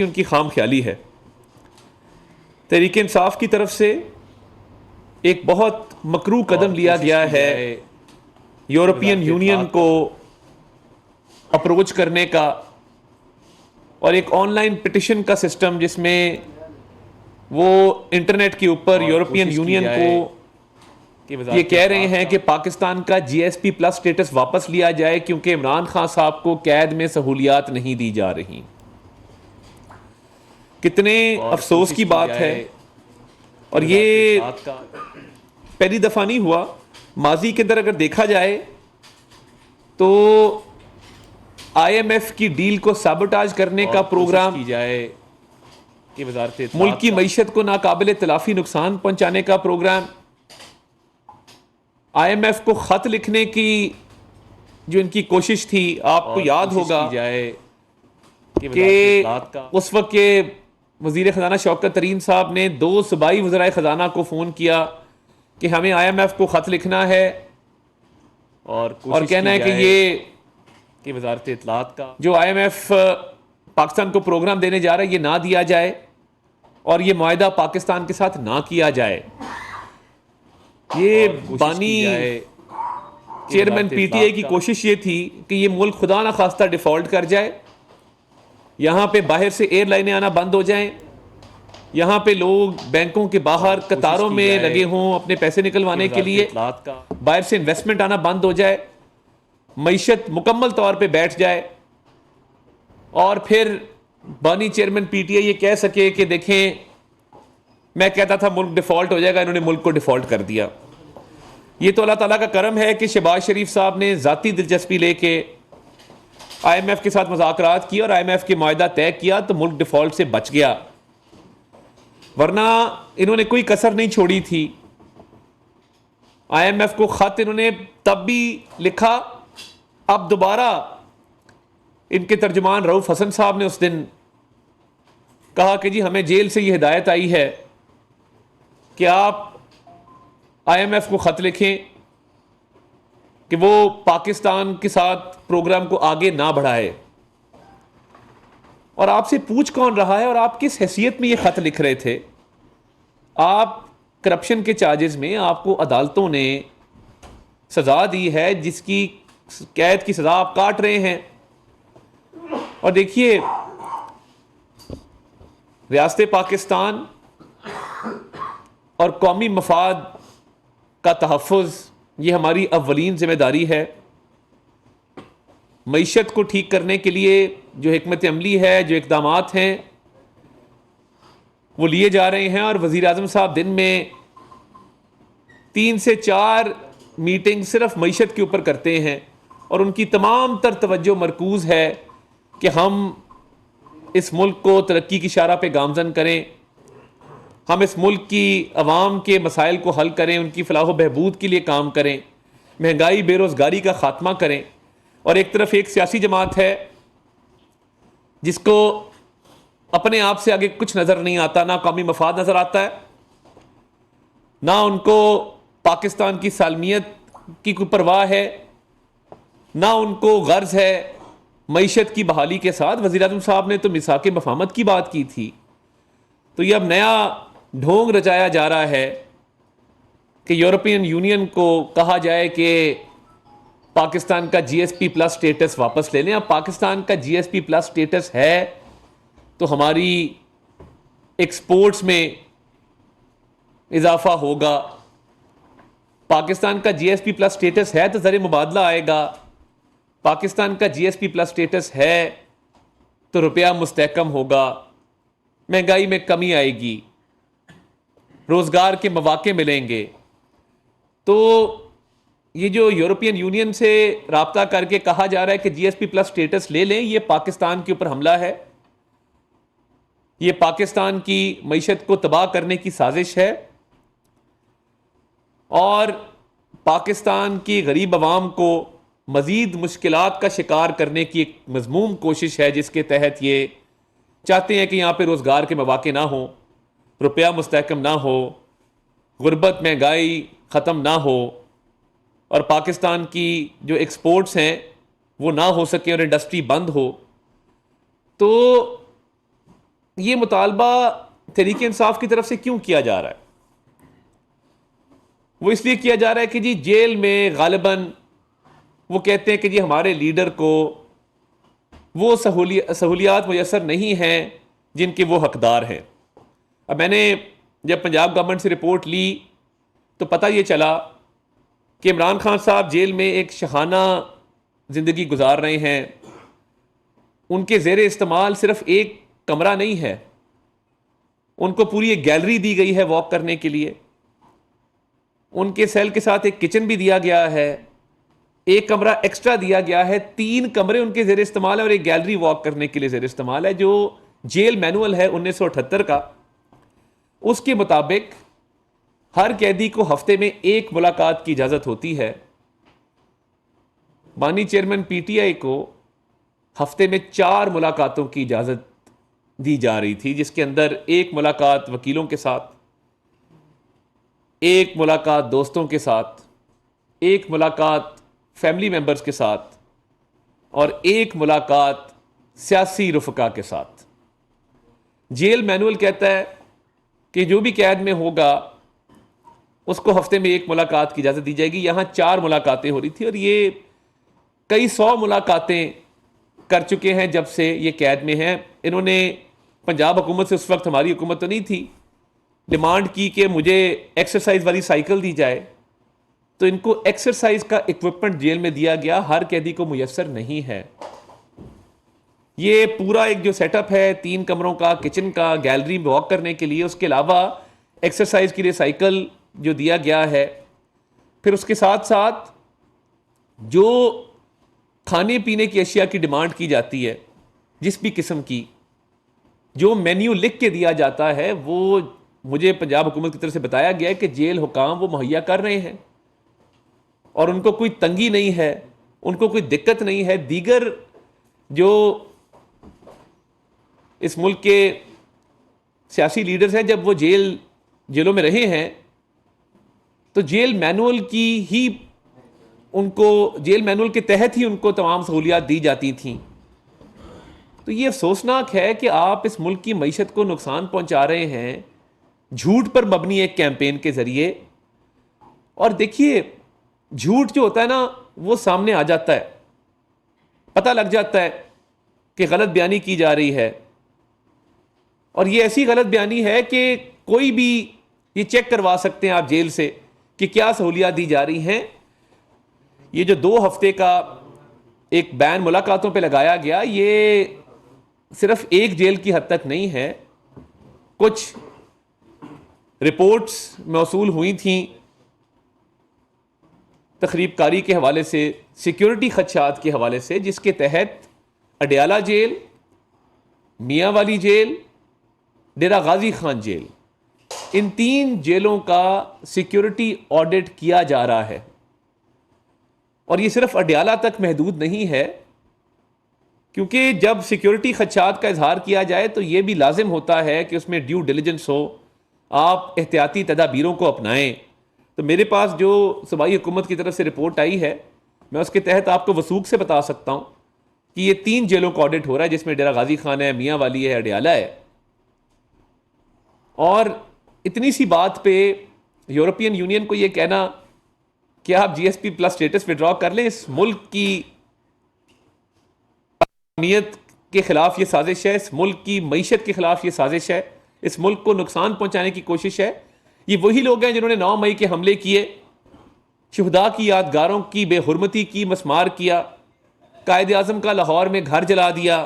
उनकी खाम ख्याली है। तहरीक इंसाफ की तरफ से एक बहुत मकरू कदम लिया गया है यूरोपियन यूनियन को अप्रोच करने का, और एक ऑनलाइन पिटिशन का सिस्टम जिसमें वो इंटरनेट के ऊपर यूरोपियन यूनियन को ये कह रहे हैं कि पाकिस्तान का जीएसपी प्लस स्टेटस वापस लिया जाए क्योंकि इमरान खान साहब को कैद में सहूलियात नहीं दी जा रही। कितने अफसोस की बात है। और ये पहली दफा नहीं हुआ, माजी के अंदर अगर देखा जाए तो आईएमएफ की डील को साबोटाज करने का प्रोग्राम की जाए कि वजारत मुल्क की मईशत को नाकाबिले तलाफी नुकसान पहुंचाने का प्रोग्राम, आईएमएफ को खत लिखने की जो इनकी कोशिश थी, आपको याद होगा कि उस वक्त के वजीर खजाना शौकत तरीन साहब ने 2 सूबाई वज़राए खजाना को फ़ोन किया कि हमें आईएमएफ को ख़त लिखना है और कहना है कि ये कि वजारत इत्तलात का जो आईएमएफ पाकिस्तान को प्रोग्राम देने जा रहा है ये ना दिया जाए और ये मुआहदा पाकिस्तान के साथ ना किया जाए। ये बानी चेयरमैन पीटीआई की कोशिश ये थी कि ये मुल्क खुदा ना खास्ता डिफॉल्ट कर जाए, यहाँ पे बाहर से एयरलाइनें आना बंद हो जाएं, यहाँ पे लोग बैंकों के बाहर कतारों में लगे हों अपने पैसे निकलवाने के लिए, बाहर से इन्वेस्टमेंट आना बंद हो जाए, मईशत मुकम्मल तौर पे बैठ जाए, और फिर बानी चेयरमैन पीटीआई ये कह सके कि देखें मैं कहता था मुल्क डिफॉल्ट हो जाएगा, इन्होंने मुल्क को डिफॉल्ट कर दिया। ये तो अल्लाह ताला का करम है कि शहबाज शरीफ साहब ने ज़ाती दिलचस्पी लेके आईएमएफ के साथ मुज़ाकरात किया और आईएमएफ के मुआहदा तय किया तो मुल्क डिफॉल्ट से बच गया, वरना इन्होंने कोई कसर नहीं छोड़ी थी। आईएमएफ को खत इन्होंने तब भी लिखा, अब दोबारा इनके तर्जुमान रऊफ हसन साहब ने उस दिन कहा कि जी हमें जेल से ये हिदायत आई है कि आप आईएमएफ को खत लिखें कि वो पाकिस्तान के साथ प्रोग्राम को आगे ना बढ़ाए। और आपसे पूछ कौन रहा है और आप किस हैसियत में ये खत लिख रहे थे? आप करप्शन के चार्जेस में आपको अदालतों ने सजा दी है जिसकी कैद की सजा आप काट रहे हैं। और देखिए, रियासत पाकिस्तान और कौमी मफाद का तहफ़्फ़ुज़ ये हमारी अव्वलीन जिम्मेदारी है। मईशत को ठीक करने के लिए जो हिकमत अमली है, जो इक़दामात हैं वो लिए जा रहे हैं, और वज़ीर आज़म साहब दिन में 3 से 4 मीटिंग सिर्फ मईशत के ऊपर करते हैं और उनकी तमाम तर तवज्जो मरकूज़ है कि हम इस मुल्क को तरक्की की शारा पे गामज़न करें, हम इस मुल्क की अवाम के मसाइल को हल करें, उनकी फलाह व बहबूद के लिए काम करें, महंगाई बेरोज़गारी का ख़ात्मा करें। और एक तरफ एक सियासी जमात है जिसको अपने आप से आगे कुछ नज़र नहीं आता, ना कौमी मफाद नज़र आता है, ना उनको पाकिस्तान की सालमियत की कोई परवाह है, ना उनको गर्ज है मईशत की बहाली के साथ। वज़ीर आज़म साहब ने तो मिसाक मफाहमत की बात की थी, तो ये अब नया ढोंग रचाया जा रहा है कि यूरोपियन यूनियन को कहा जाए कि पाकिस्तान का जीएसपी प्लस स्टेटस वापस ले लें। अब पाकिस्तान का जीएसपी प्लस स्टेटस है तो हमारी एक्सपोर्ट्स में इजाफा होगा, पाकिस्तान का जीएसपी प्लस स्टेटस है तो ज़र मुबादला आएगा, पाकिस्तान का जीएसपी प्लस स्टेटस है तो रुपया मुस्तहकम होगा, महंगाई में कमी आएगी, रोज़गार के मौके मिलेंगे। तो ये जो यूरोपियन यूनियन से राब्ता करके कहा जा रहा है कि जीएसपी प्लस स्टेटस ले लें, ये पाकिस्तान के ऊपर हमला है, ये पाकिस्तान की मईशत को तबाह करने की साजिश है और पाकिस्तान की गरीब आवाम को मज़ीद मुश्किलात का शिकार करने की एक मज़मूम कोशिश है, जिसके तहत ये चाहते हैं कि यहाँ पे रोज़गार के मौके ना हो, रुपया मुस्तहकम ना हो, गुर्बत महंगाई ख़त्म ना हो और पाकिस्तान की जो एक्सपोर्ट्स हैं वो ना हो सके और इंडस्ट्री बंद हो। तो ये मुतालबा तहरीक इंसाफ की तरफ से क्यों किया जा रहा है? वो इसलिए किया जा रहा है कि जी जेल में गालिबन वो कहते हैं कि जी हमारे लीडर को वो सहूलियात मुयसर नहीं हैं जिनके वो हकदार हैं। अब मैंने जब पंजाब गवर्नमेंट से रिपोर्ट ली तो पता ये चला कि इमरान खान साहब जेल में एक शहाना ज़िंदगी गुजार रहे हैं। उनके ज़ेर इस्तेमाल सिर्फ एक कमरा नहीं है, उनको पूरी एक गैलरी दी गई है वॉक करने के लिए। उनके सेल के साथ एक किचन भी दिया गया है, एक कमरा एक्स्ट्रा दिया गया है, 3 कमरे उनके ज़ेर इस्तेमाल है और एक गैलरी वॉक करने के लिए ज़ेर इस्तेमाल है। जो जेल मैनुअल है 1978 का, उसके मुताबिक हर कैदी को हफ्ते में 1 मुलाकात की इजाज़त होती है। बानी चेयरमैन पीटीआई को हफ्ते में 4 मुलाकातों की इजाज़त दी जा रही थी, जिसके अंदर 1 मुलाकात वकीलों के साथ, 1 मुलाकात दोस्तों के साथ, 1 मुलाकात फैमिली मेंबर्स के साथ और 1 मुलाकात सियासी रुफका के साथ। जेल मैनुअल कहता है कि जो भी कैद में होगा उसको हफ्ते में 1 मुलाकात की इजाज़त दी जाएगी। यहाँ 4 मुलाकातें हो रही थी और ये कई 100 मुलाकातें कर चुके हैं जब से ये कैद में हैं। इन्होंने पंजाब हुकूमत से, उस वक्त हमारी हुकूमत तो नहीं थी, डिमांड की कि मुझे एक्सरसाइज वाली साइकिल दी जाए, तो इनको एक्सरसाइज का इक्विपमेंट जेल में दिया गया, हर कैदी को मुयस्सर नहीं है। ये पूरा एक जो सेटअप है 3 कमरों का, किचन का, गैलरी में वॉक करने के लिए, उसके अलावा एक्सरसाइज के लिए साइकिल जो दिया गया है, फिर उसके साथ साथ जो खाने पीने की अशिया की डिमांड की जाती है, जिस भी किस्म की, जो मेन्यू लिख के दिया जाता है, वो मुझे पंजाब हुकूमत की तरफ से बताया गया है कि जेल हुकाम वो मुहैया कर रहे हैं और उनको कोई तंगी नहीं है, उनको कोई दिक्कत नहीं है। दीगर जो इस मुल्क के सियासी लीडर्स हैं, जब वो जेलों में रहे हैं तो जेल मैनुअल के तहत ही उनको तमाम सहूलियात दी जाती थीं। तो ये अफसोसनाक है कि आप इस मुल्क की मईशत को नुकसान पहुंचा रहे हैं झूठ पर मबनी एक कैंपेन के जरिए। और देखिए, झूठ जो होता है ना, वो सामने आ जाता है, पता लग जाता है कि गलत बयानी की जा रही है, और ये ऐसी गलत बयानी है कि कोई भी ये चेक करवा सकते हैं आप जेल से कि क्या सहूलियात दी जा रही हैं। ये जो 2 हफ्ते का एक बैन मुलाकातों पे लगाया गया, ये सिर्फ एक जेल की हद तक नहीं है। कुछ रिपोर्ट्स मौसूल हुई थी तखरीबकारी के हवाले से, सिक्योरिटी खदशात के हवाले से, जिसके तहत अडयाला जेल, मियाँ वाली जेल, डेरा गाजी खान जेल, इन 3 जेलों का सिक्योरिटी ऑडिट किया जा रहा है। और ये सिर्फ अडयाला तक महदूद नहीं है, क्योंकि जब सिक्योरिटी खदशात का इजहार किया जाए तो यह भी लाजिम होता है कि उसमें ड्यू डिलिजेंस हो, आप एहतियाती तदाबीरों को अपनाएं। तो मेरे पास जो सूबाई हुकूमत की तरफ से रिपोर्ट आई है, मैं उसके तहत आपको वसूख से बता सकता हूं कि ये 3 जेलों का ऑडिट हो रहा है, जिसमें डेरा गाजी खान है, मियाँ वाली है, अडयाला है। और इतनी सी बात पे यूरोपियन यूनियन को यह कहना कि आप जीएसपी प्लस स्टेटस विड्रॉ कर लें, इस मुल्क की अमीनियत के खिलाफ ये साजिश है, इस मुल्क की मईशत के खिलाफ ये साजिश है, इस मुल्क को नुकसान पहुंचाने की कोशिश है। ये वही लोग हैं जिन्होंने 9 मई के हमले किए, शुहदा की यादगारों की बेहुरमती की, मसमार किया, कायद आज़म का लाहौर में घर जला दिया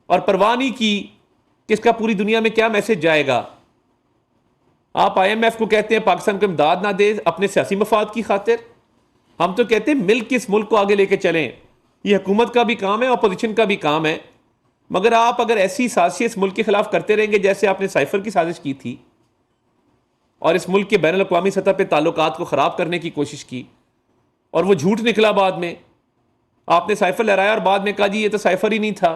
और परवाह नहीं की कि इसका पूरी दुनिया में क्या मैसेज जाएगा। आप IMF को कहते हैं पाकिस्तान को इमदाद ना दे अपने सियासी मफाद की खातिर, हम तो कहते हैं मिल के इस मुल्क को आगे लेके चलें। ये हुकूमत का भी काम है, अपोजिशन का भी काम है। मगर आप अगर ऐसी साजिश इस मुल्क के खिलाफ करते रहेंगे जैसे आपने साइफर की साजिश की थी और इस मुल्क के बैनुल अक़वामी सतह पे ताल्लुकात को ख़राब करने की कोशिश की, और वो झूठ निकला, बाद में आपने साइफर लहराया और बाद में कहा जी ये तो साइफर ही नहीं था,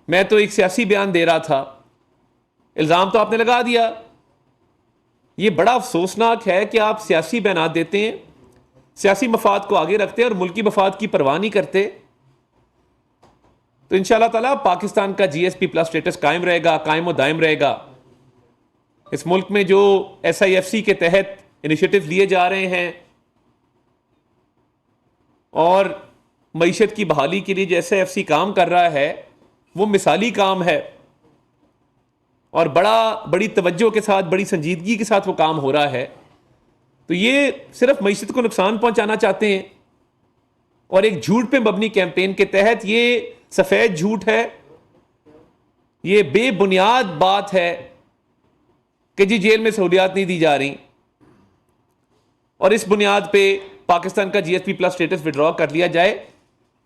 मैं तो एक सियासी बयान दे रहा था, इल्ज़ाम तो आपने लगा दिया। ये बड़ा अफसोसनाक है कि आप सियासी बयान देते हैं, सियासी मफाद को आगे रखते हैं और मुल्की मफाद की परवाह नहीं करते। तो इंशाल्लाह ताला पाकिस्तान का जीएसपी प्लस स्टेटस कायम रहेगा, कायम व दायम रहेगा। इस मुल्क में जो SIFC के तहत इनिशिएटिव लिए जा रहे हैं और मईशत की बहाली के लिए जो SIFC काम कर रहा है वो मिसाली काम है और बड़ी तवज्जो के साथ, बड़ी संजीदगी के साथ वो काम हो रहा है। तो ये सिर्फ मईशत को नुकसान पहुंचाना चाहते हैं और एक झूठ पे मबनी कैंपेन के तहत, ये सफेद झूठ है, ये बेबुनियाद बात है कि जी जेल में सहूलियात नहीं दी जा रही और इस बुनियाद पे पाकिस्तान का GSP प्लस स्टेटस विड्रॉ कर लिया जाए।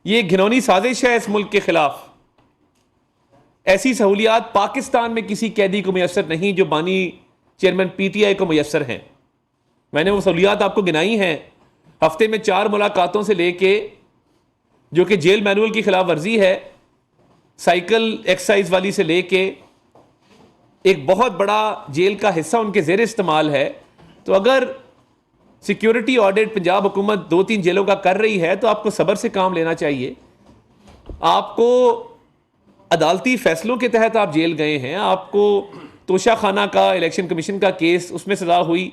ये घिनौनी साजिश है इस मुल्क के खिलाफ। ऐसी सहूलियात पाकिस्तान में किसी कैदी को मैसर नहीं जो बानी चेयरमैन PTI को मैसर हैं। मैंने वो सहूलियात आपको गिनाई हैं, हफ्ते में 4 मुलाकातों से लेके, जो कि जेल मैनुअल की खिलाफ वर्जी है, साइकिल एक्सरसाइज वाली से लेके एक बहुत बड़ा जेल का हिस्सा उनके जेर इस्तेमाल है। तो अगर सिक्योरिटी ऑडिट पंजाब हुकूमत 2-3 जेलों का कर रही है तो आपको सब्र से काम लेना चाहिए। आपको अदालती फैसलों के तहत आप जेल गए हैं, आपको तोशा खाना का इलेक्शन कमीशन का केस, उसमें सजा हुई,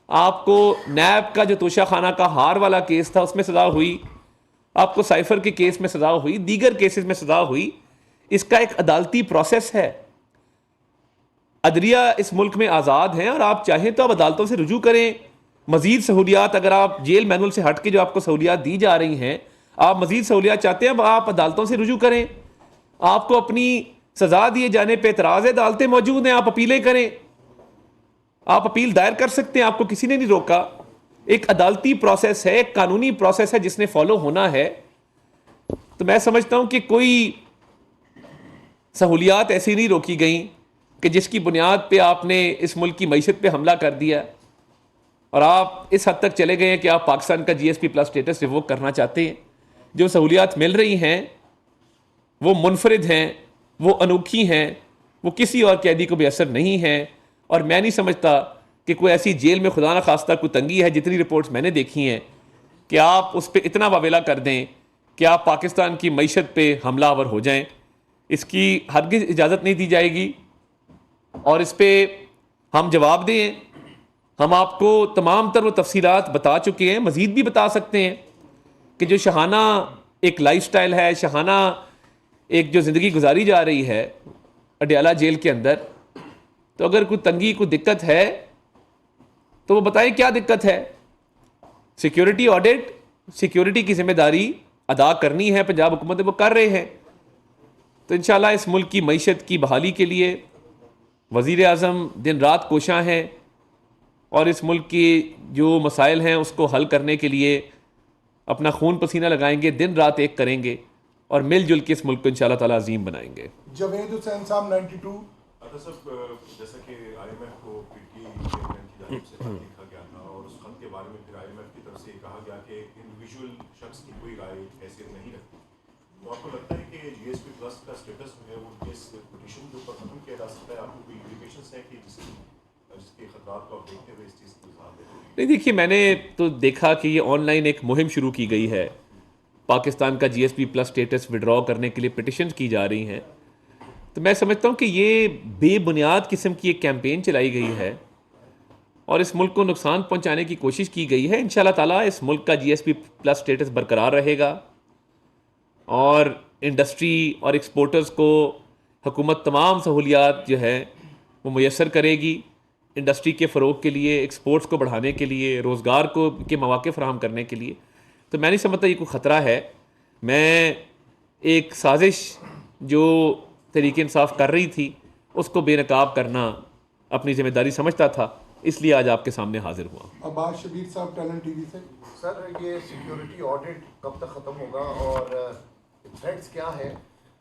आपको नैब का जो तोशा खाना का हार वाला केस था उसमें सजा हुई, आपको साइफर के केस में सजा हुई, दीगर केसेस में सजा हुई। इसका एक अदालती प्रोसेस है। अदलिया इस मुल्क में आज़ाद हैं और आप चाहें तो आप अदालतों से रुजू करें। मजीद सहूलियात, अगर आप जेल मैनुअल से हट के जो आपको सहूलियात दी जा रही हैं, आप मजीद सहूलियात चाहते हैं, आप अदालतों से रुजू करें। आपको अपनी सजा दिए जाने पर एतराज़ है, अदालतें मौजूद हैं, आप अपीलें करें, आप अपील दायर कर सकते हैं, आपको किसी ने नहीं रोका। एक अदालती प्रोसेस है, एक कानूनी प्रोसेस है जिसने फॉलो होना है। तो मैं समझता हूं कि कोई सहूलियात ऐसी नहीं रोकी गई कि जिसकी बुनियाद पे आपने इस मुल्क की मईशत पे हमला कर दिया और आप इस हद तक चले गए हैं कि आप पाकिस्तान का GSP प्लस स्टेटस रिवोक करना चाहते हैं। जो सहूलियात मिल रही हैं वो मुनफरिद हैं, वो अनोखी हैं, वो किसी और कैदी को बेअसर नहीं हैं। और मैं नहीं समझता कि कोई ऐसी जेल में खुदा न खास्ता कोई तंगी है, जितनी रिपोर्ट्स मैंने देखी हैं, कि आप उस पर इतना वावेला कर दें कि आप पाकिस्तान की मईशत पे हमलावर हो जाएं। इसकी हरगिज़ इजाज़त नहीं दी जाएगी और इस पर हम जवाब दें। हम आपको तमाम तर वो तफसीलात बता चुके हैं, मज़ीद भी बता सकते हैं कि जो शहाना एक लाइफस्टाइल है, शहाना एक जो ज़िंदगी गुजारी जा रही है अडयाला जेल के अंदर, तो अगर कोई तंगी, कोई दिक्कत है तो वो बताएं क्या दिक्कत है। सिक्योरिटी ऑडिट, सिक्योरिटी की जिम्मेदारी अदा करनी है पंजाब हुकूमत, वो कर रहे हैं। तो इंशाल्लाह इस मुल्क की मईशत की बहाली के लिए वज़ीर आज़म दिन रात कोशां हैं और इस मुल्क की जो मसाइल हैं उसको हल करने के लिए अपना खून पसीना लगाएंगे, दिन रात एक करेंगे और मिलजुल के इस मुल्क को इंशाल्लाह ताला अजीम बनाएंगे। जवेद हुसैन साहब 92। जैसा कि IMF को PTI चेयरमैन की जानिब से खत लिखा गया था और उस खत के बारे में फिर IMF की तरफ से कहा गया कि इंडिविजुअल शख्स की कोई राय हैसियत नहीं रखती, तो आपको लगता है कि GSP प्लस का स्टेटस जो है वो इस पिटीशन के ऊपर खत्म किया जा सकता है? आपको कोई इंडिकेशंस है कि जिसके खतरात को आप देखते हुए इस चीज़ को इज़हार देते हैं? नहीं, देखिए, मैंने तो देखा कि ये ऑनलाइन एक मुहिम शुरू की गई है, पाकिस्तान का GSP प्लस स्टेटस विड्रॉ करने के लिए पिटिशन की जा रही हैं। तो मैं समझता हूँ कि ये बेबुनियाद किस्म की एक कैंपेन चलाई गई है और इस मुल्क को नुकसान पहुँचाने की कोशिश की गई है। इंशाल्लाह ताला इस मुल्क का GSP प्लस स्टेटस बरकरार रहेगा और इंडस्ट्री और एक्सपोर्टर्स को हुकूमत तमाम सहूलियात जो है वो मुयसर करेगी, इंडस्ट्री के फ़रोग के लिए, एक्सपोर्ट्स को बढ़ाने के लिए, रोज़गार को के मौके फराहम करने के लिए। तो मैं नहीं समझता ये कोई ख़तरा है। मैं एक साजिश जो तहरीक इंसाफ कर रही थी उसको बेनकाब करना अपनी जिम्मेदारी समझता था, इसलिए आज आपके सामने हाजिर हुआ। अब्बास शबीर साहब टैलेंट TV से। सर, ये सिक्योरिटी ऑडिट कब तक ख़त्म होगा और थ्रेट्स क्या है?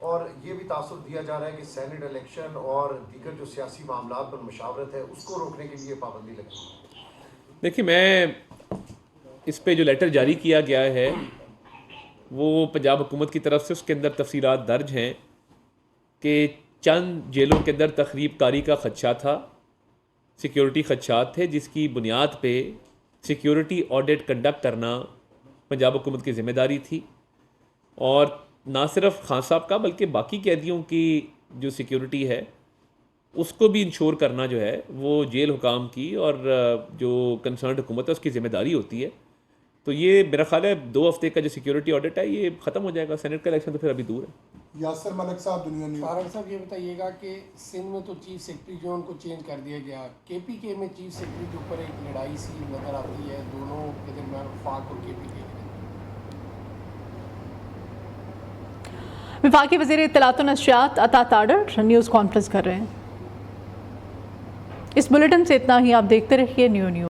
और ये भी तासुर दिया जा रहा है कि सेनेट इलेक्शन और दीगर जो सियासी मामला पर मुशावरत है उसको रोकने के लिए पाबंदी लगी। देखिए, मैं इस पे जो लेटर जारी किया गया है वो पंजाब हुकूमत की तरफ से, उसके अंदर तफसीलात दर्ज हैं कि चंद जेलों के अंदर तखरीब कारी का खदशा था, सिक्योरिटी खदशात थे, जिसकी बुनियाद पे सिक्योरिटी ऑडिट कंडक्ट करना पंजाब हुकूमत की ज़िम्मेदारी थी और ना सिर्फ खान साहब का बल्कि बाकी कैदियों की जो सिक्योरिटी है उसको भी इंश्योर करना जो है वो जेल हुकाम की और जो कंसर्न हुकूमत है उसकी ज़िम्मेदारी होती है। तो ये मेरा ख्याल है 2 हफ्ते का जो सिक्योरिटी ऑडिट है ये ख़त्म हो जाएगा। सेनेट का इलेक्शन तो फिर अभी दूर है। यासर मलिक साहब, दुनिया न्यूज़। फारूक साहब, ये बताइएगा कि सिंध में तो चीफ सेक्रेटरी जो उनको चेंज कर दिया गया, केपीके में चीफ सेक्रेटरी के ऊपर एक लड़ाई सी नजर आती है दोनों के दरमियान, वफाक और केपीके के। वफाकी वज़ीर इत्तलात व नशरियात अता ताडर न्यूज़ कॉन्फ्रेंस कर रहे हैं। इस बुलेटिन से इतना ही। आप देखते रहिए न्यू न्यूज़।